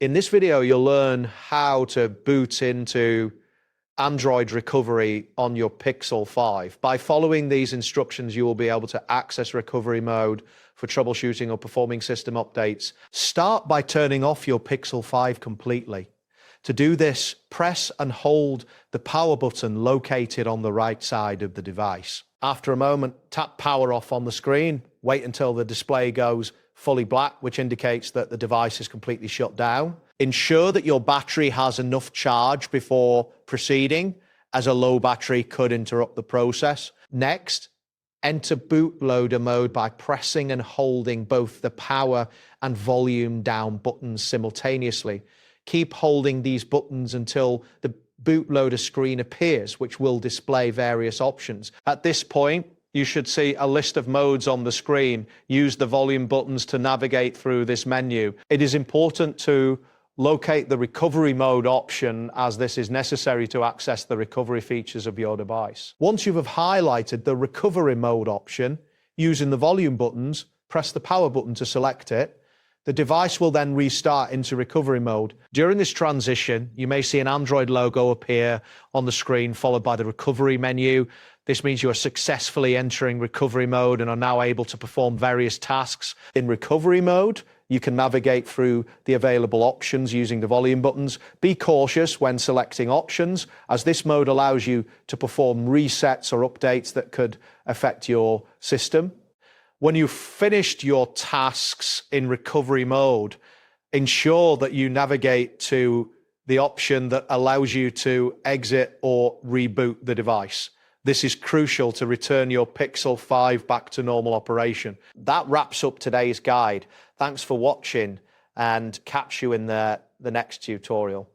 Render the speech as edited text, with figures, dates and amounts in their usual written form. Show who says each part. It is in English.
Speaker 1: In this video, you'll learn how to boot into Android recovery on your Pixel 5. By following these instructions, you will be able to access recovery mode for troubleshooting or performing system updates. Start by turning off your Pixel 5 completely. To do this, press and hold the power button located on the right side of the device. After a moment, tap power off on the screen. Wait until the display goes fully black, which indicates that the device is completely shut down. Ensure that your battery has enough charge before proceeding, as a low battery could interrupt the process. Next, enter bootloader mode by pressing and holding both the power and volume down buttons simultaneously. Keep holding these buttons until the bootloader screen appears, which will display various options. At this point, you should see a list of modes on the screen. Use the volume buttons to navigate through this menu. It is important to locate the recovery mode option, as this is necessary to access the recovery features of your device. Once you have highlighted the recovery mode option, using the volume buttons, press the power button to select it. The device will then restart into recovery mode. During this transition, you may see an Android logo appear on the screen, followed by the recovery menu. This means you are successfully entering recovery mode and are now able to perform various tasks. In recovery mode, you can navigate through the available options using the volume buttons. Be cautious when selecting options, as this mode allows you to perform resets or updates that could affect your system. When you've finished your tasks in recovery mode, ensure that you navigate to the option that allows you to exit or reboot the device. This is crucial to return your Pixel 5 back to normal operation. That wraps up today's guide. Thanks for watching, and catch you in the next tutorial.